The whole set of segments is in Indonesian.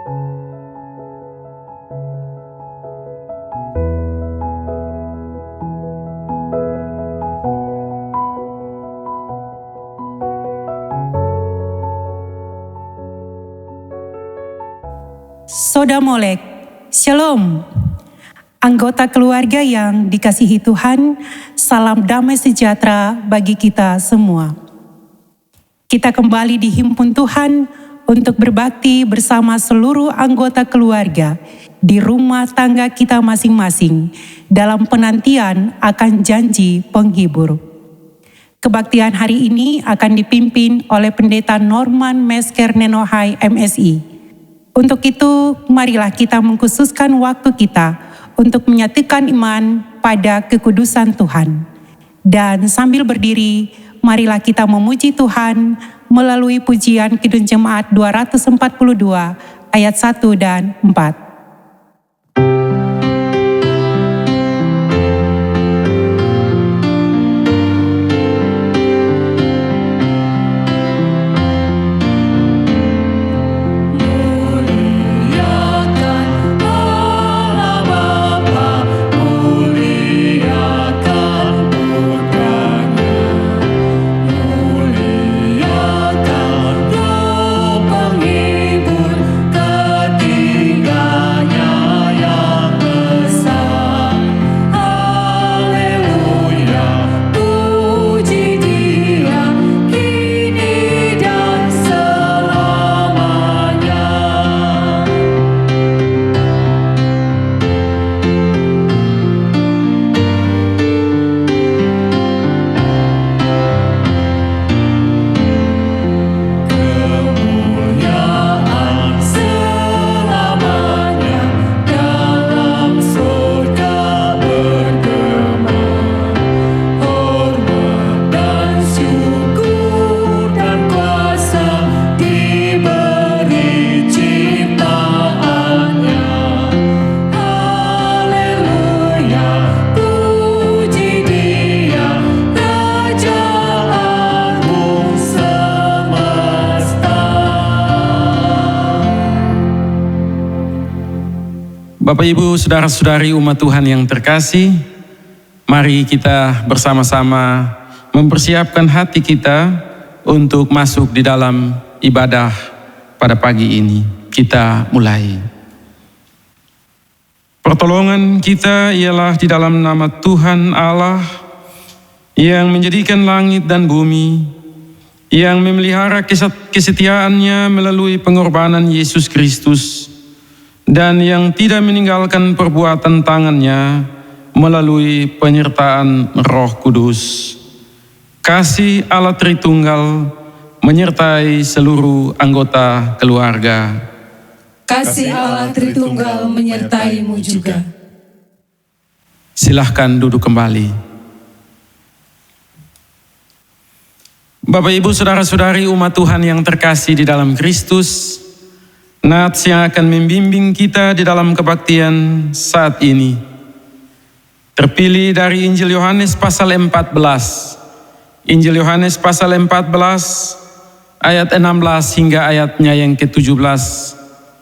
Soda Molek, Shalom. Anggota keluarga yang dikasihi Tuhan, salam damai sejahtera bagi kita semua. Kita kembali dihimpun Tuhan untuk berbakti bersama seluruh anggota keluarga di rumah tangga kita masing-masing dalam penantian akan janji penghibur. Kebaktian hari ini akan dipimpin oleh Pendeta Norman Mesker Nenohai MSI. Untuk itu, marilah kita mengkhususkan waktu kita untuk menyatukan iman pada kekudusan Tuhan. Dan sambil berdiri, marilah kita memuji Tuhan melalui pujian Kidung Jemaat 242 ayat 1 dan 4. Bapak Ibu, saudara-saudari umat Tuhan yang terkasih, mari kita bersama-sama mempersiapkan hati kita untuk masuk di dalam ibadah pada pagi ini. Kita mulai. Pertolongan kita ialah di dalam nama Tuhan Allah yang menjadikan langit dan bumi, yang memelihara kesetiaannya melalui pengorbanan Yesus Kristus, dan yang tidak meninggalkan perbuatan tangannya melalui penyertaan Roh Kudus. Kasih Allah Tritunggal menyertai seluruh anggota keluarga. Kasih Allah Tritunggal menyertaimu juga. Silahkan duduk kembali. Bapak Ibu, saudara-saudari umat Tuhan yang terkasih di dalam Kristus, nats yang akan membimbing kita di dalam kebaktian saat ini terpilih dari Injil Yohanes pasal 14. Injil Yohanes pasal 14 ayat 16 hingga ayatnya yang ke-17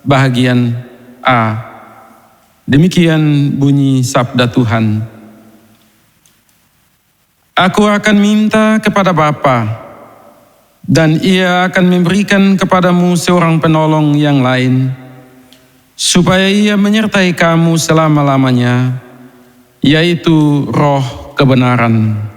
bahagian A. Demikian bunyi sabda Tuhan. Aku akan minta kepada Bapa, dan Ia akan memberikan kepadamu seorang penolong yang lain, supaya Ia menyertai kamu selama-lamanya, yaitu Roh kebenaran. Tuhan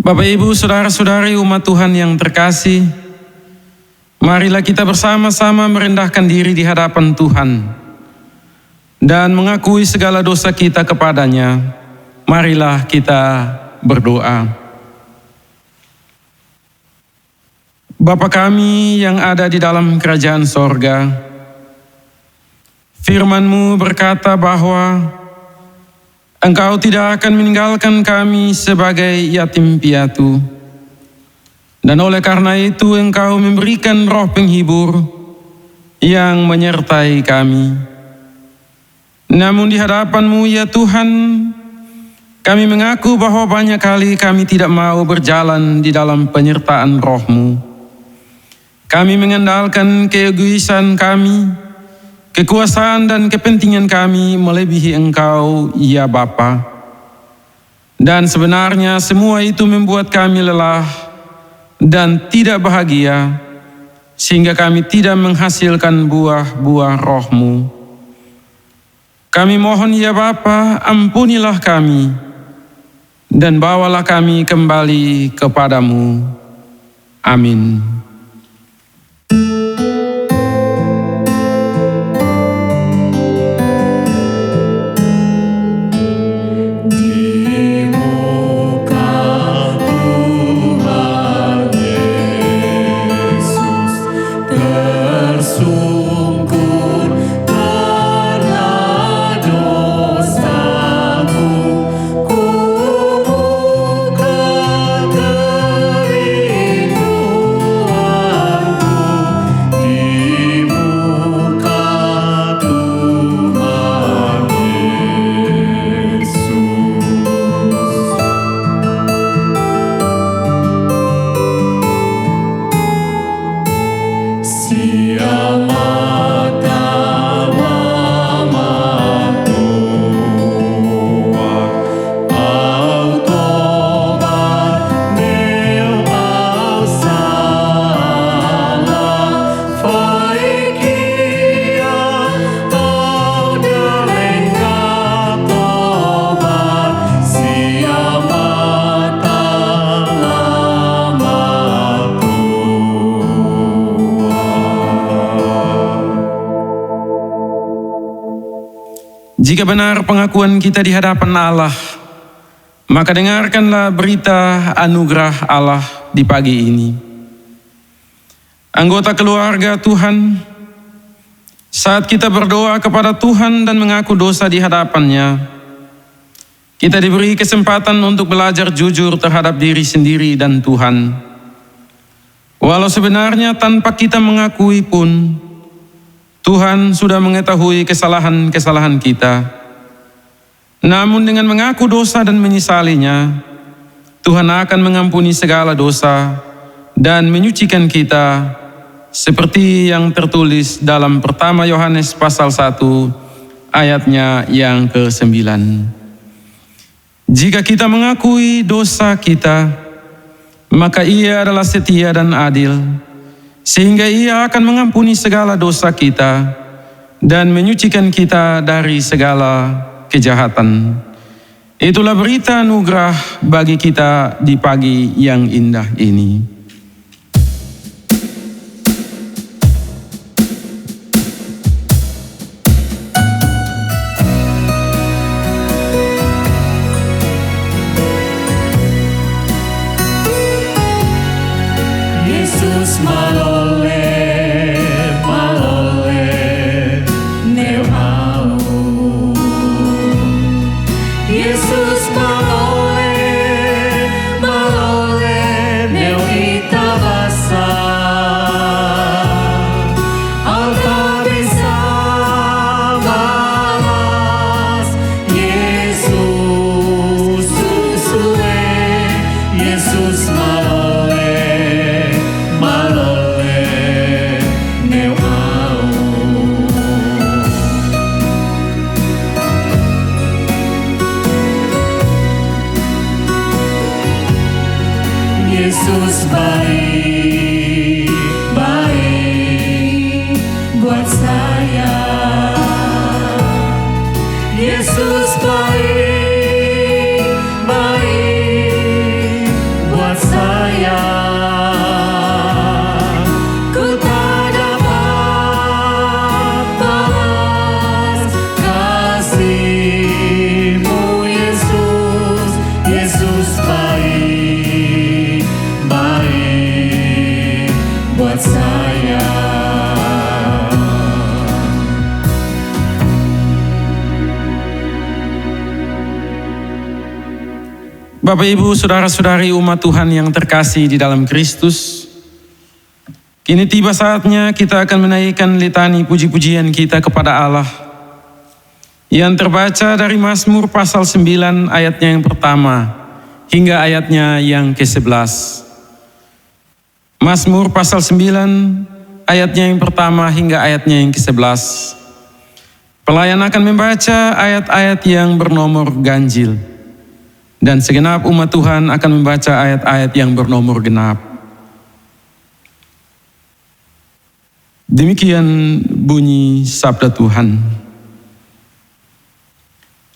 Bapak, Ibu, Saudara-saudari umat Tuhan yang terkasih, marilah kita bersama-sama merendahkan diri di hadapan Tuhan dan mengakui segala dosa kita kepadanya. Marilah kita berdoa. Bapa kami yang ada di dalam kerajaan sorga, firman-Mu berkata bahwa Engkau tidak akan meninggalkan kami sebagai yatim piatu. Dan oleh karena itu Engkau memberikan Roh penghibur yang menyertai kami. Namun di hadapan-Mu ya Tuhan, kami mengaku bahwa banyak kali kami tidak mau berjalan di dalam penyertaan Roh-Mu. Kami mengandalkan keegoisan kami, kekuasaan dan kepentingan kami melebihi Engkau, ya Bapa. Dan sebenarnya semua itu membuat kami lelah dan tidak bahagia, sehingga kami tidak menghasilkan buah-buah Roh-Mu. Kami mohon ya Bapa, ampunilah kami, dan bawalah kami kembali kepadamu. Amin. Jika benar pengakuan kita di hadapan Allah, maka dengarkanlah berita anugerah Allah di pagi ini. Anggota keluarga Tuhan, saat kita berdoa kepada Tuhan dan mengaku dosa di hadapan-Nya, kita diberi kesempatan untuk belajar jujur terhadap diri sendiri dan Tuhan. Walau sebenarnya tanpa kita mengakui pun, Tuhan sudah mengetahui kesalahan-kesalahan kita. Namun dengan mengaku dosa dan menyesalinya, Tuhan akan mengampuni segala dosa dan menyucikan kita seperti yang tertulis dalam 1 Yohanes pasal 1 ayatnya yang ke-9. Jika kita mengakui dosa kita, maka Ia adalah setia dan adil, sehingga Ia akan mengampuni segala dosa kita dan menyucikan kita dari segala kejahatan. Itulah berita anugerah bagi kita di pagi yang indah ini. Yesus baik, baik buat saya. Yesus baik, baik buat Bapak, Ibu, saudara-saudari umat Tuhan yang terkasih di dalam Kristus, kini tiba saatnya kita akan menaikkan litani puji-pujian kita kepada Allah yang terbaca dari Mazmur pasal 9 ayatnya yang pertama hingga ayatnya yang ke-11. Mazmur pasal 9 ayatnya yang pertama hingga ayatnya yang ke-11. Pelayan akan membaca ayat-ayat yang bernomor ganjil, dan segenap umat Tuhan akan membaca ayat-ayat yang bernomor genap. Demikian bunyi sabda Tuhan.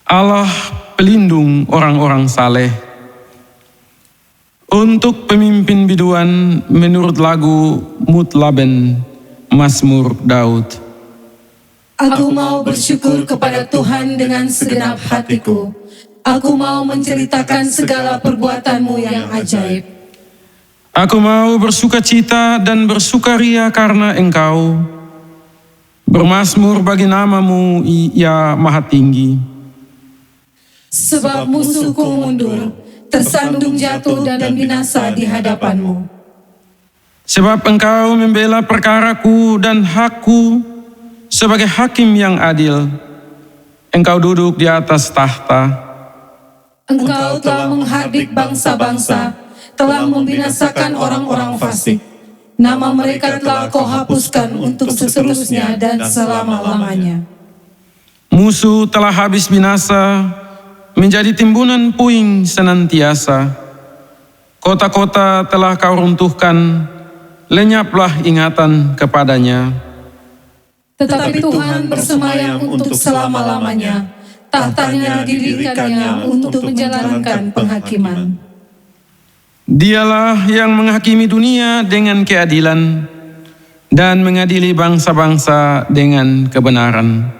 Allah pelindung orang-orang saleh. Untuk pemimpin biduan menurut lagu Mutlaben, Mazmur Daud. Aku mau bersyukur kepada Tuhan dengan segenap hatiku. Aku mau menceritakan segala perbuatan-Mu yang ajaib. Aku mau bersukacita dan bersukaria karena Engkau. Bermazmur bagi nama-Mu, ya Maha Tinggi. Sebab musuhku mundur, tersandung jatuh dan binasa di hadapan-Mu. Sebab Engkau membela perkaraku dan hakku sebagai hakim yang adil. Engkau duduk di atas tahta. Engkau telah menghardik bangsa-bangsa, telah membinasakan orang-orang fasik. Nama mereka telah Kau hapuskan untuk seterusnya dan selama-lamanya. Musuh telah habis binasa, menjadi timbunan puing senantiasa. Kota-kota telah Kau runtuhkan, lenyaplah ingatan kepadanya. Tetapi Tuhan bersemayam untuk selama-lamanya. Tahtanya didirikannya untuk menjalankan penghakiman. Dialah yang menghakimi dunia dengan keadilan dan mengadili bangsa-bangsa dengan kebenaran.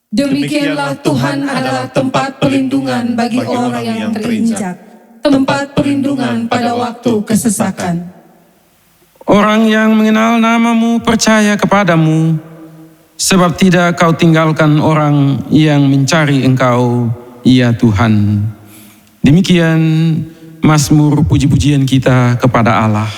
Demikianlah Tuhan adalah tempat perlindungan bagi orang yang terinjak, tempat perlindungan pada waktu kesesakan. Orang yang mengenal nama-Mu percaya kepadamu, sebab tidak Kau tinggalkan orang yang mencari Engkau, ya Tuhan. Demikian Mazmur puji-pujian kita kepada Allah.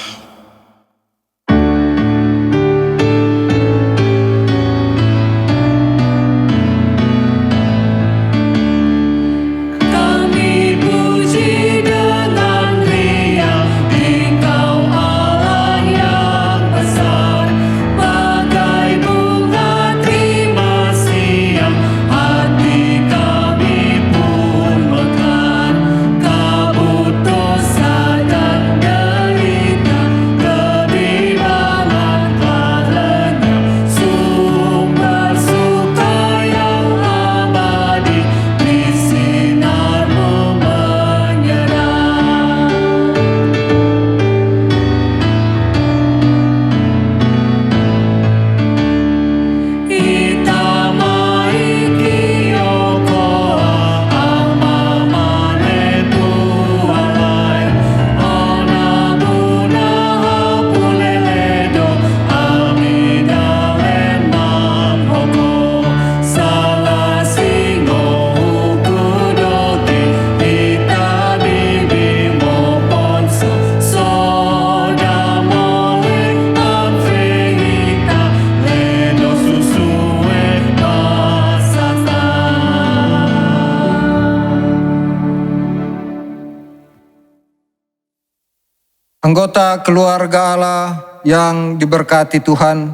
Anggota keluarga Allah yang diberkati Tuhan,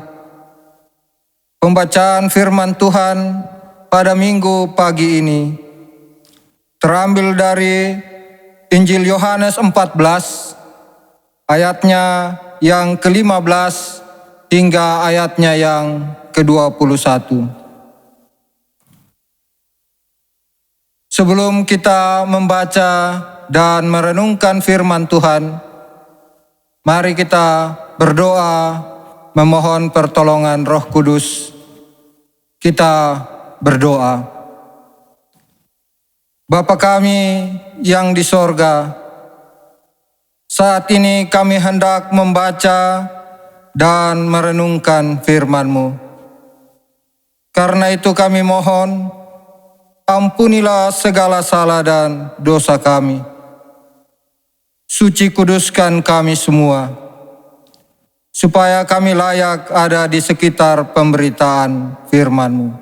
pembacaan firman Tuhan pada Minggu pagi ini terambil dari Injil Yohanes 14 ayatnya yang ke-15 hingga ayatnya yang ke-21. Sebelum kita membaca dan merenungkan firman Tuhan, mari kita berdoa memohon pertolongan Roh Kudus. Kita berdoa. Bapa kami yang di sorga, saat ini kami hendak membaca dan merenungkan firman-Mu. Karena itu kami mohon, ampunilah segala salah dan dosa kami. suci kuduskan kami semua, supaya kami layak ada di sekitar pemberitaan firman-Mu.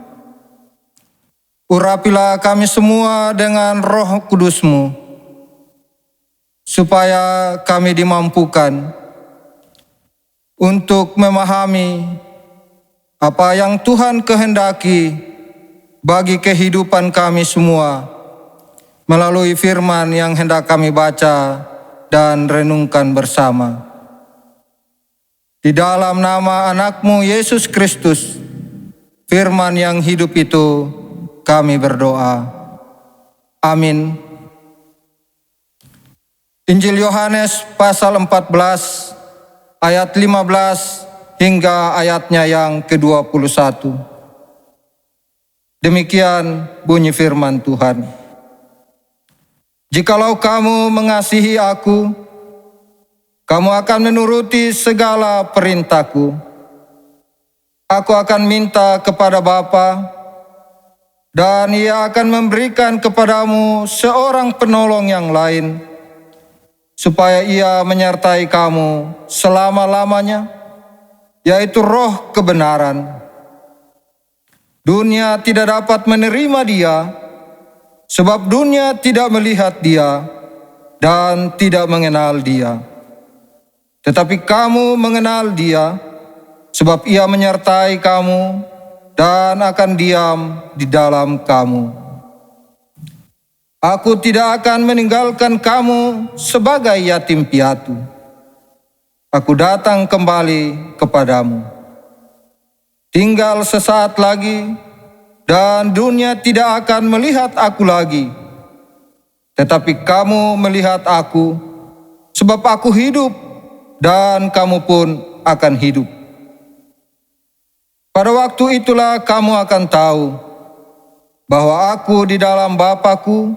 Urapilah kami semua dengan Roh Kudus-Mu, supaya kami dimampukan untuk memahami apa yang Tuhan kehendaki bagi kehidupan kami semua melalui firman yang hendak kami baca dan renungkan bersama. Di dalam nama anak-Mu Yesus Kristus, firman yang hidup itu, kami berdoa. Amin. Injil Yohanes pasal 14 ayat 15 hingga ayatnya yang ke-21. Demikian bunyi firman Tuhan. Jikalau kamu mengasihi aku, kamu akan menuruti segala perintahku. Aku akan minta kepada Bapa, dan Ia akan memberikan kepadamu seorang penolong yang lain, supaya Ia menyertai kamu selama-lamanya, yaitu Roh kebenaran. Dunia tidak dapat menerima Dia, sebab dunia tidak melihat Dia dan tidak mengenal Dia. Tetapi kamu mengenal Dia, sebab Ia menyertai kamu dan akan diam di dalam kamu. Aku tidak akan meninggalkan kamu sebagai yatim piatu. Aku datang kembali kepadamu. Tinggal sesaat lagi, dan dunia tidak akan melihat aku lagi. Tetapi kamu melihat aku, sebab aku hidup, dan kamu pun akan hidup. Pada waktu itulah kamu akan tahu bahwa aku di dalam Bapa-Ku,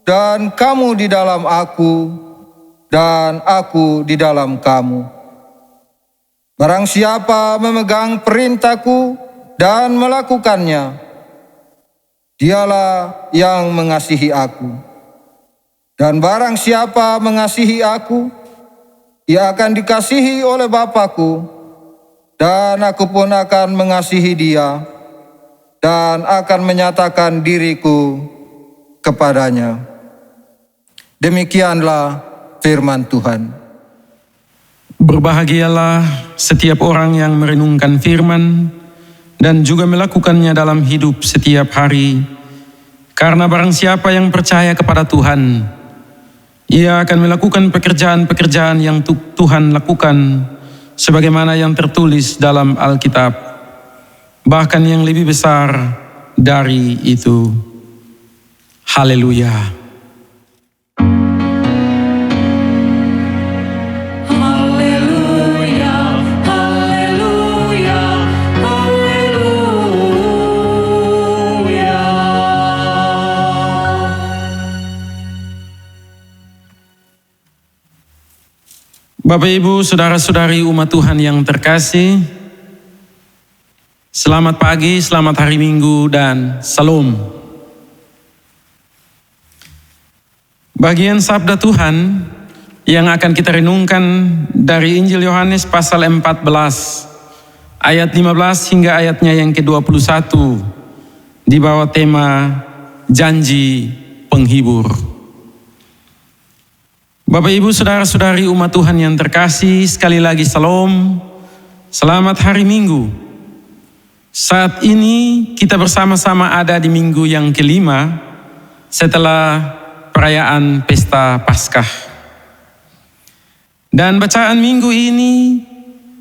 dan kamu di dalam aku, dan aku di dalam kamu. Barang siapa memegang perintahku dan melakukannya, dialah yang mengasihi aku. Dan barang siapa mengasihi aku, ia akan dikasihi oleh Bapa-Ku, dan aku pun akan mengasihi dia, dan akan menyatakan diriku kepadanya. Demikianlah firman Tuhan. Berbahagialah setiap orang yang merenungkan firman dan juga melakukannya dalam hidup setiap hari. Karena barang siapa yang percaya kepada Tuhan, ia akan melakukan pekerjaan-pekerjaan yang Tuhan lakukan, sebagaimana yang tertulis dalam Alkitab, bahkan yang lebih besar dari itu. Haleluya. Bapak, Ibu, saudara-saudari umat Tuhan yang terkasih, selamat pagi, selamat hari Minggu, dan salam. Bagian sabda Tuhan yang akan kita renungkan dari Injil Yohanes pasal 14, ayat 15 hingga ayatnya yang ke-21, di bawah tema Janji Penghibur. Bapak, Ibu, saudara-saudari umat Tuhan yang terkasih, sekali lagi salam, selamat hari Minggu. Saat ini kita bersama-sama ada di minggu yang kelima setelah perayaan Pesta Paskah. Dan bacaan minggu ini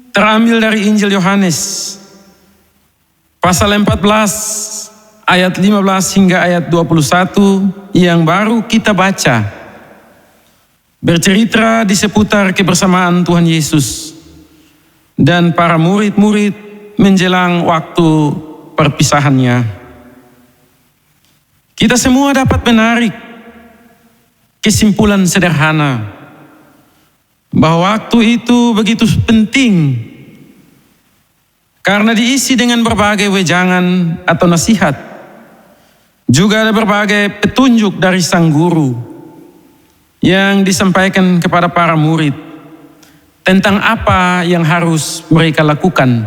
terambil dari Injil Yohanes pasal 14 ayat 15 hingga ayat 21 yang baru kita baca. Bercerita di seputar kebersamaan Tuhan Yesus dan para murid-murid menjelang waktu perpisahannya. Kita semua dapat menarik kesimpulan sederhana bahwa waktu itu begitu penting karena diisi dengan berbagai wejangan atau nasihat. Juga ada berbagai petunjuk dari sang guru yang disampaikan kepada para murid tentang apa yang harus mereka lakukan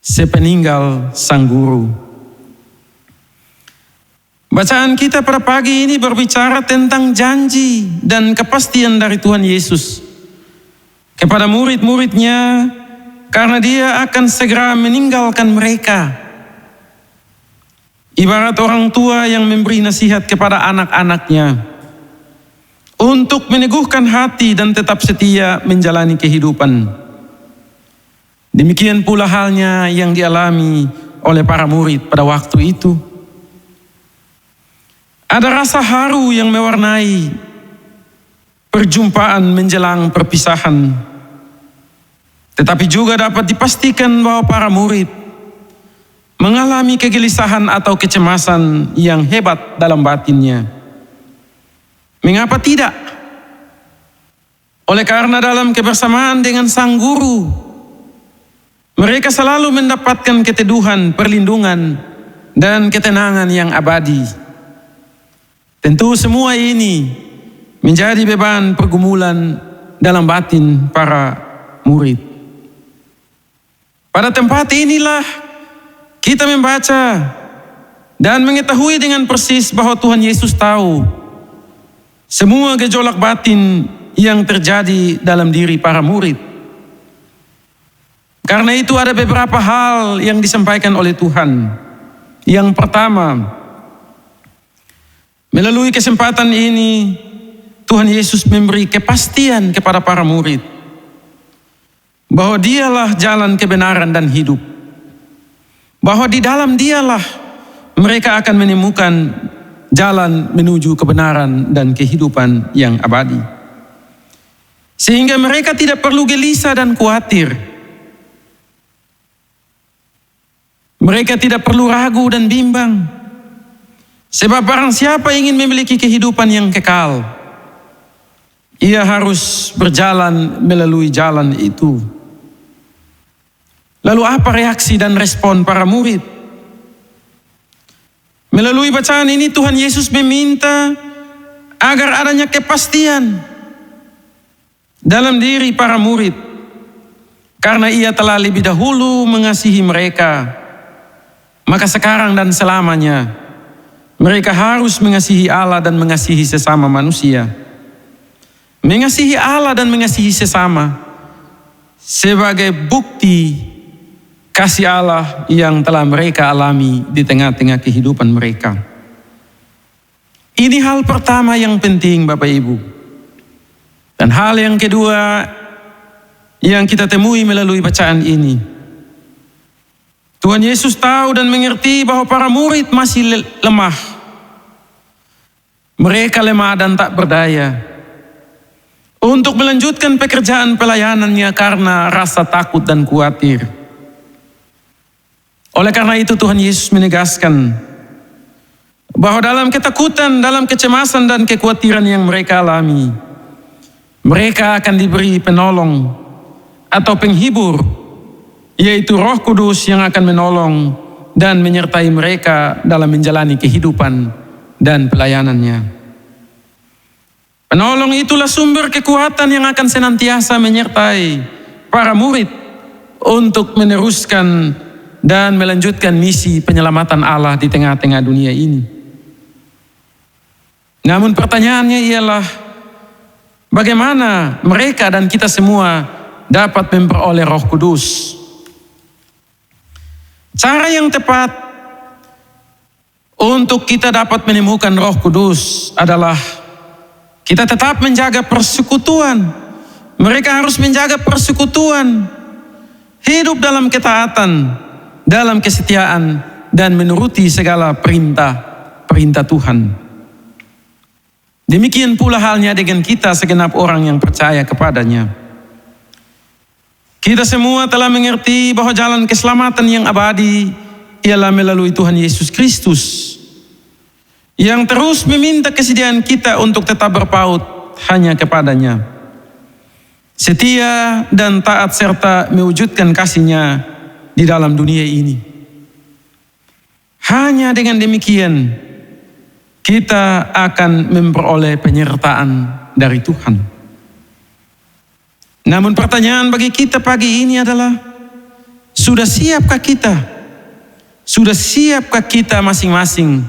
sepeninggal sang guru. Bacaan kita pada pagi ini berbicara tentang janji dan kepastian dari Tuhan Yesus kepada murid-muridnya, karena dia akan segera meninggalkan mereka. Ibarat orang tua yang memberi nasihat kepada anak-anaknya untuk meneguhkan hati dan tetap setia menjalani kehidupan. Demikian pula halnya yang dialami oleh para murid pada waktu itu. Ada rasa haru yang mewarnai perjumpaan menjelang perpisahan. Tetapi juga dapat dipastikan bahwa para murid mengalami kegelisahan atau kecemasan yang hebat dalam batinnya. Mengapa tidak? Oleh karena dalam kebersamaan dengan sang guru, mereka selalu mendapatkan keteduhan, perlindungan, dan ketenangan yang abadi. Tentu semua ini menjadi beban pergumulan dalam batin para murid. Pada tempat inilah kita membaca dan mengetahui dengan persis bahwa Tuhan Yesus tahu semua gejolak batin yang terjadi dalam diri para murid. Karena itu ada beberapa hal yang disampaikan oleh Tuhan. Yang pertama, melalui kesempatan ini Tuhan Yesus memberi kepastian kepada para murid bahwa dialah jalan kebenaran dan hidup. Bahwa di dalam dialah mereka akan menemukan jalan menuju kebenaran dan kehidupan yang abadi. Sehingga mereka tidak perlu gelisah dan khawatir. Mereka tidak perlu ragu dan bimbang. Sebab barang siapa ingin memiliki kehidupan yang kekal, ia harus berjalan melalui jalan itu. Lalu apa reaksi dan respon para murid? Melalui bacaan ini Tuhan Yesus meminta agar adanya kepastian dalam diri para murid. Karena ia telah lebih dahulu mengasihi mereka, maka sekarang dan selamanya mereka harus mengasihi Allah dan mengasihi sesama manusia. Mengasihi Allah dan mengasihi sesama sebagai bukti kasih Allah yang telah mereka alami di tengah-tengah kehidupan mereka. Ini hal pertama yang penting, Bapak Ibu. Dan hal yang kedua yang kita temui melalui bacaan ini. Tuhan Yesus tahu dan mengerti bahwa para murid masih lemah. Mereka lemah dan tak berdaya untuk melanjutkan pekerjaan pelayanannya karena rasa takut dan khawatir. Oleh karena itu Tuhan Yesus menegaskan bahwa dalam ketakutan, dalam kecemasan dan kekhawatiran yang mereka alami, mereka akan diberi penolong atau penghibur, yaitu Roh Kudus yang akan menolong dan menyertai mereka dalam menjalani kehidupan dan pelayanannya. Penolong itulah sumber kekuatan yang akan senantiasa menyertai para murid untuk meneruskan dan melanjutkan misi penyelamatan Allah di tengah-tengah dunia ini. Namun pertanyaannya ialah, bagaimana mereka dan kita semua dapat memperoleh Roh Kudus? Cara yang tepat untuk kita dapat menemukan Roh Kudus adalah kita tetap menjaga persekutuan. Mereka harus menjaga persekutuan, hidup dalam ketaatan, dalam kesetiaan, dan menuruti segala perintah Tuhan. Demikian pula halnya dengan kita segenap orang yang percaya kepadanya. Kita semua telah mengerti bahwa jalan keselamatan yang abadi ialah melalui Tuhan Yesus Kristus, yang terus meminta kesediaan kita untuk tetap berpaut hanya kepadanya, setia dan taat serta mewujudkan kasih-Nya di dalam dunia ini. Hanya dengan demikian kita akan memperoleh penyertaan dari Tuhan. Namun pertanyaan bagi kita pagi ini adalah, sudah siapkah kita? Sudah siapkah kita masing-masing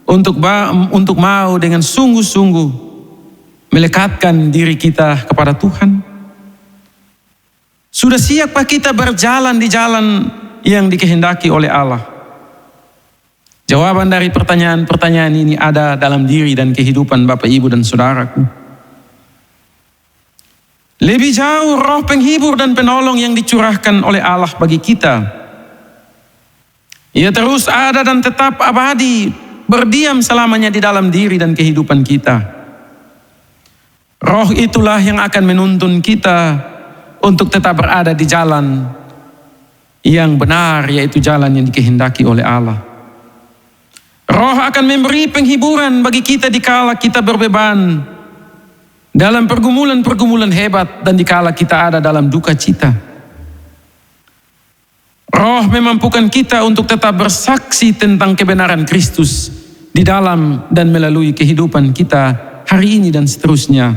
untuk mau dengan sungguh-sungguh melekatkan diri kita kepada Tuhan? Sudah siapkah kita berjalan di jalan yang dikehendaki oleh Allah? Jawaban dari pertanyaan-pertanyaan ini ada dalam diri dan kehidupan Bapak, Ibu, dan Saudaraku. Lebih jauh roh penghibur dan penolong yang dicurahkan oleh Allah bagi kita. Ia terus ada dan tetap abadi, berdiam selamanya di dalam diri dan kehidupan kita. Roh itulah yang akan menuntun kita untuk tetap berada di jalan yang benar, yaitu jalan yang dikehendaki oleh Allah. Roh akan memberi penghiburan bagi kita dikala kita berbeban dalam pergumulan-pergumulan hebat dan dikala kita ada dalam duka cita. Roh memampukan kita untuk tetap bersaksi tentang kebenaran Kristus di dalam dan melalui kehidupan kita hari ini dan seterusnya.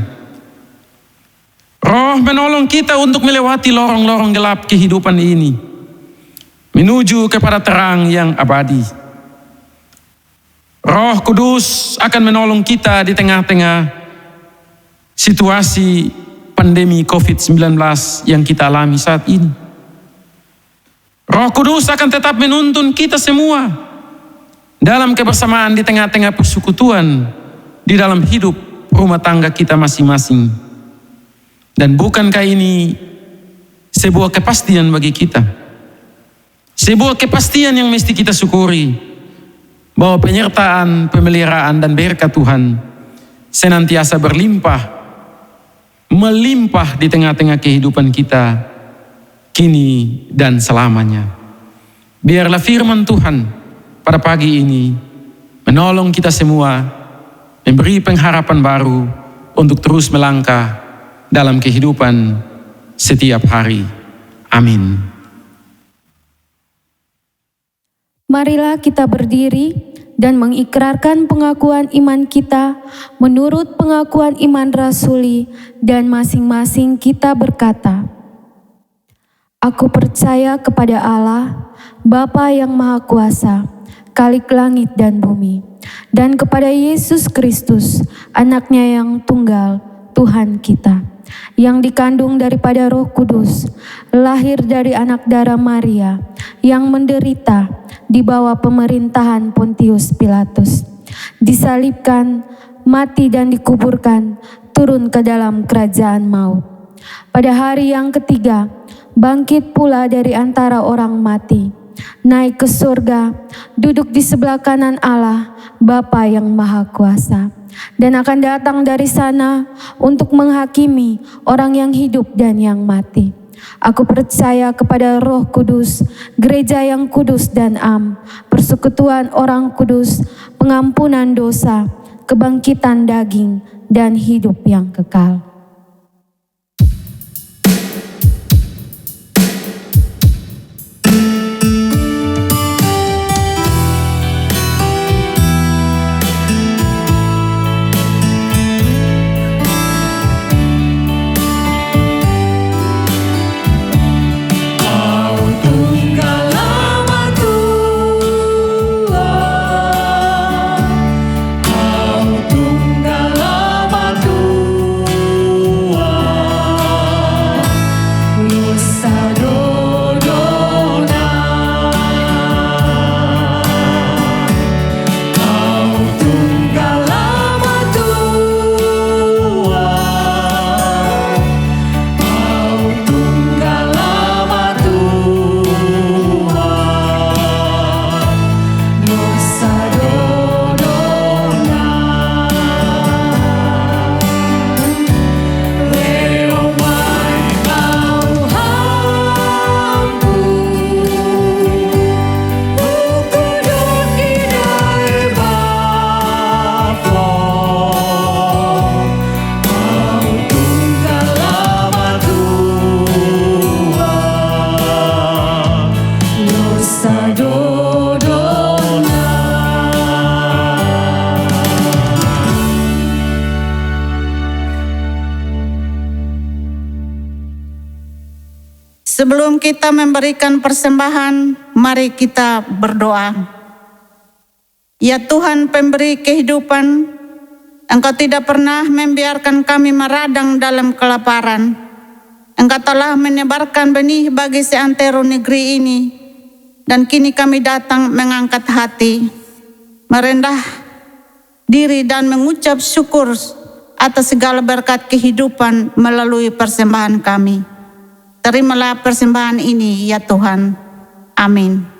Roh menolong kita untuk melewati lorong-lorong gelap kehidupan ini, menuju kepada terang yang abadi. Roh Kudus akan menolong kita di tengah-tengah situasi pandemi COVID-19 yang kita alami saat ini. Roh Kudus akan tetap menuntun kita semua dalam kebersamaan di tengah-tengah persekutuan di dalam hidup rumah tangga kita masing-masing. Dan bukankah ini sebuah kepastian bagi kita? Sebuah kepastian yang mesti kita syukuri, bahwa penyertaan, pemeliharaan, dan berkat Tuhan senantiasa berlimpah, melimpah di tengah-tengah kehidupan kita kini dan selamanya. Biarlah firman Tuhan pada pagi ini menolong kita semua, memberi pengharapan baru untuk terus melangkah dalam kehidupan setiap hari. Amin. Marilah kita berdiri dan mengikrarkan pengakuan iman kita menurut pengakuan iman rasuli, dan masing-masing kita berkata, Aku percaya kepada Allah, Bapa yang Maha Kuasa, Khalik langit dan bumi, dan kepada Yesus Kristus, Anaknya yang tunggal, Tuhan kita, yang dikandung daripada Roh Kudus, lahir dari anak darah Maria, yang menderita di bawah pemerintahan Pontius Pilatus, disalibkan, mati dan dikuburkan, turun ke dalam kerajaan maut. Pada hari yang ketiga, bangkit pula dari antara orang mati, naik ke surga, duduk di sebelah kanan Allah, Bapa yang Maha Kuasa, dan akan datang dari sana untuk menghakimi orang yang hidup dan yang mati. Aku percaya kepada Roh Kudus, gereja yang kudus dan am, persekutuan orang kudus, pengampunan dosa, kebangkitan daging, dan hidup yang kekal. Kau tunggal lama Tuhan. Sebelum kita memberikan persembahan, mari kita berdoa. Ya Tuhan pemberi kehidupan, Engkau tidak pernah membiarkan kami meradang dalam kelaparan. Engkau telah menyebarkan benih bagi seantero negeri ini, dan kini kami datang mengangkat hati, merendah diri dan mengucap syukur atas segala berkat kehidupan melalui persembahan kami. Terimalah persembahan ini ya Tuhan. Amin.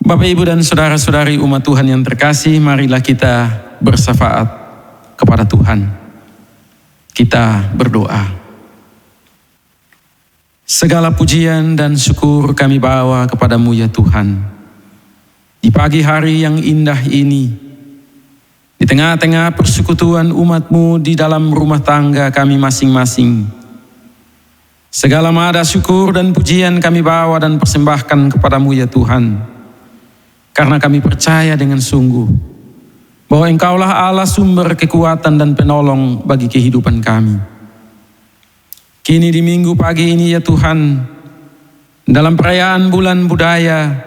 Bapak, Ibu, dan saudara-saudari umat Tuhan yang terkasih, marilah kita bersyafaat kepada Tuhan. Kita berdoa. Segala pujian dan syukur kami bawa kepadamu ya Tuhan. Di pagi hari yang indah ini, di tengah-tengah persekutuan umat-Mu di dalam rumah tangga kami masing-masing, segala mada syukur dan pujian kami bawa dan persembahkan kepadamu ya Tuhan. Karena kami percaya dengan sungguh bahwa Engkaulah Allah sumber kekuatan dan penolong bagi kehidupan kami. Kini di minggu pagi ini ya Tuhan, dalam perayaan bulan budaya,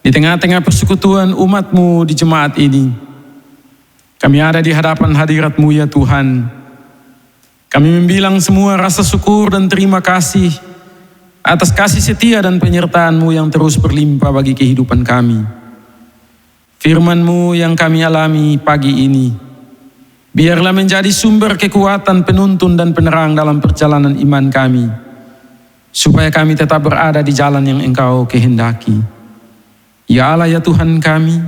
di tengah-tengah persekutuan umat-Mu di jemaat ini, kami ada di hadapan hadirat-Mu ya Tuhan. Kami membilang semua rasa syukur dan terima kasih atas kasih setia dan penyertaan-Mu yang terus berlimpah bagi kehidupan kami. Firman-Mu yang kami alami pagi ini, biarlah menjadi sumber kekuatan, penuntun dan penerang dalam perjalanan iman kami, supaya kami tetap berada di jalan yang Engkau kehendaki. Ya Allah ya Tuhan kami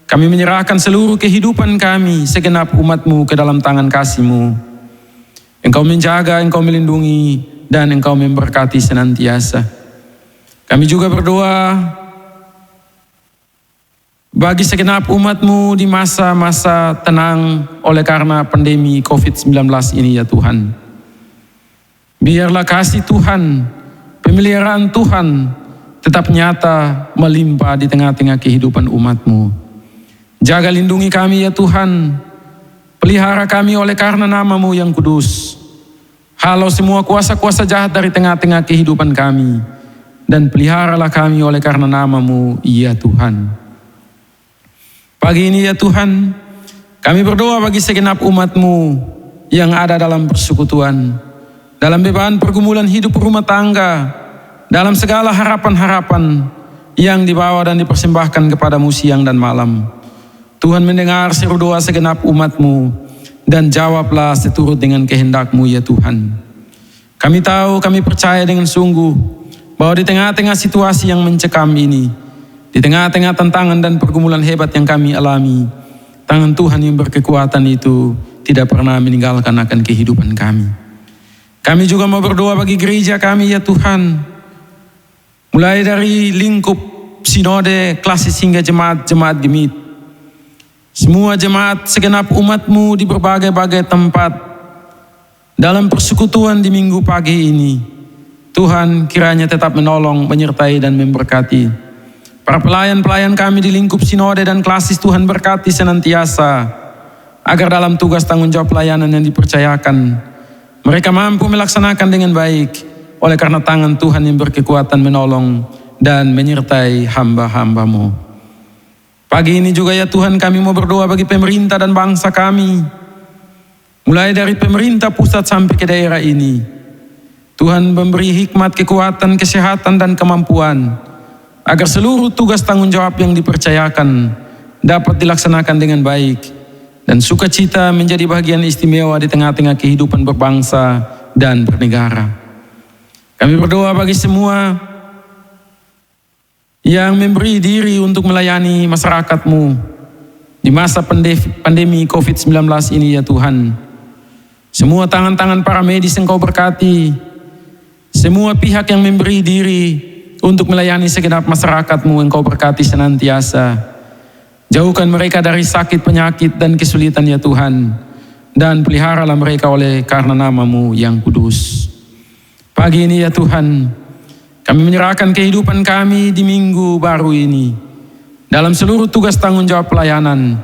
menyerahkan seluruh kehidupan kami, segenap umat-Mu ke dalam tangan kasih-Mu. Engkau menjaga, Engkau melindungi, dan Engkau memberkati senantiasa. Kami juga berdoa bagi segenap umat-Mu di masa-masa tenang oleh karena pandemi COVID-19 ini ya Tuhan. Biarlah kasih Tuhan, pemeliharaan Tuhan tetap nyata melimpah di tengah-tengah kehidupan umat-Mu. Jaga lindungi kami ya Tuhan, pelihara kami oleh karena nama-Mu yang kudus. Halau semua kuasa-kuasa jahat dari tengah-tengah kehidupan kami, dan peliharalah kami oleh karena nama-Mu ya Tuhan. Pagi ini ya Tuhan, kami berdoa bagi segenap umat-Mu yang ada dalam persekutuan, dalam beban pergumulan hidup rumah tangga, dalam segala harapan-harapan yang dibawa dan dipersembahkan kepadamu siang dan malam. Tuhan mendengar seru doa segenap umat-Mu dan jawablah seturut dengan kehendak-Mu ya Tuhan. Kami tahu, kami percaya dengan sungguh bahwa di tengah-tengah situasi yang mencekam ini, di tengah-tengah tantangan dan pergumulan hebat yang kami alami, tangan Tuhan yang berkekuatan itu tidak pernah meninggalkan akan kehidupan kami. Kami juga mau berdoa bagi gereja kami ya Tuhan, mulai dari lingkup sinode, klasis hingga jemaat-jemaat gemit. Semua jemaat segenap umat-Mu di berbagai-bagai tempat dalam persekutuan di minggu pagi ini, Tuhan kiranya tetap menolong, menyertai dan memberkati. Para pelayan-pelayan kami di lingkup sinode dan klasis, Tuhan berkati senantiasa, agar dalam tugas tanggung jawab pelayanan yang dipercayakan, mereka mampu melaksanakan dengan baik, oleh karena tangan Tuhan yang berkekuatan menolong dan menyertai hamba-hamba-Mu. Pagi ini juga ya Tuhan, kami mau berdoa bagi pemerintah dan bangsa kami, mulai dari pemerintah pusat sampai ke daerah ini. Tuhan memberi hikmat, kekuatan, kesehatan dan kemampuan, agar seluruh tugas tanggung jawab yang dipercayakan dapat dilaksanakan dengan baik, dan sukacita menjadi bagian istimewa di tengah-tengah kehidupan berbangsa dan bernegara. Kami berdoa bagi semua yang memberi diri untuk melayani masyarakat-Mu di masa pandemi COVID-19 ini ya Tuhan. Semua tangan-tangan para medis Engkau berkati, semua pihak yang memberi diri untuk melayani segenap masyarakat-Mu Engkau berkati senantiasa. Jauhkan mereka dari sakit, penyakit dan kesulitan ya Tuhan, dan peliharalah mereka oleh karena nama-Mu yang kudus. Pagi ini ya Tuhan, kami menyerahkan kehidupan kami di minggu baru ini, dalam seluruh tugas tanggung jawab pelayanan,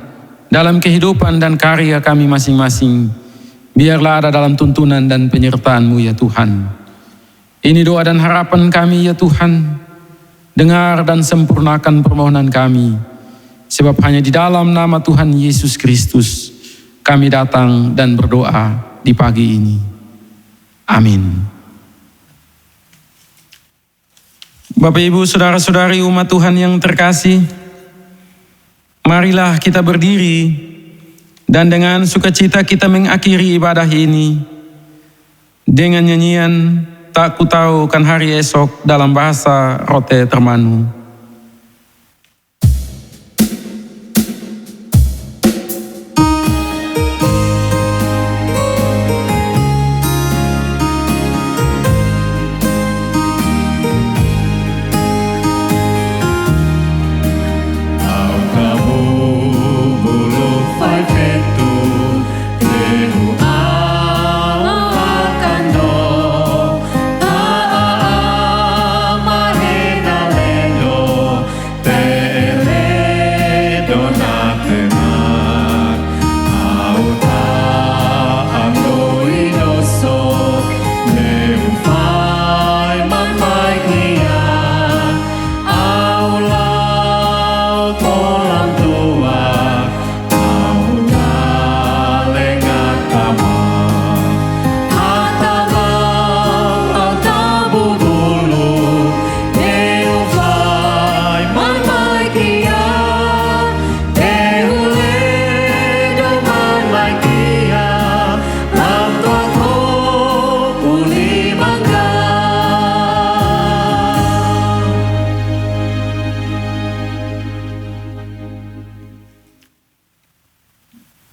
dalam kehidupan dan karya kami masing-masing. Biarlah ada dalam tuntunan dan penyertaan-Mu ya Tuhan. Ini doa dan harapan kami ya Tuhan. Dengar dan sempurnakan permohonan kami, sebab hanya di dalam nama Tuhan Yesus Kristus kami datang dan berdoa di pagi ini. Amin. Bapak Ibu, saudara-saudari umat Tuhan yang terkasih, marilah kita berdiri dan dengan sukacita kita mengakhiri ibadah ini dengan nyanyian Tak Ku Tahu Kan Hari Esok dalam bahasa Rote Termanu.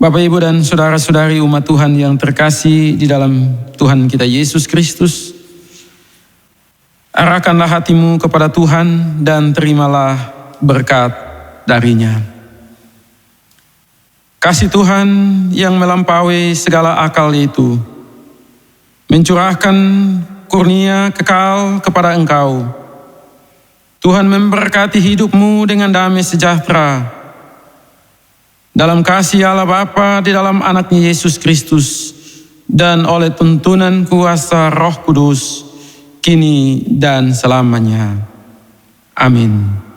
Bapak, Ibu, dan saudara-saudari umat Tuhan yang terkasih di dalam Tuhan kita Yesus Kristus, arahkanlah hatimu kepada Tuhan dan terimalah berkat darinya. Kasih Tuhan yang melampaui segala akal itu mencurahkan kurnia kekal kepada engkau. Tuhan memberkati hidupmu dengan damai sejahtera dalam kasih Allah Bapa di dalam anaknya Yesus Kristus dan oleh tuntunan kuasa Roh Kudus kini dan selamanya. Amin.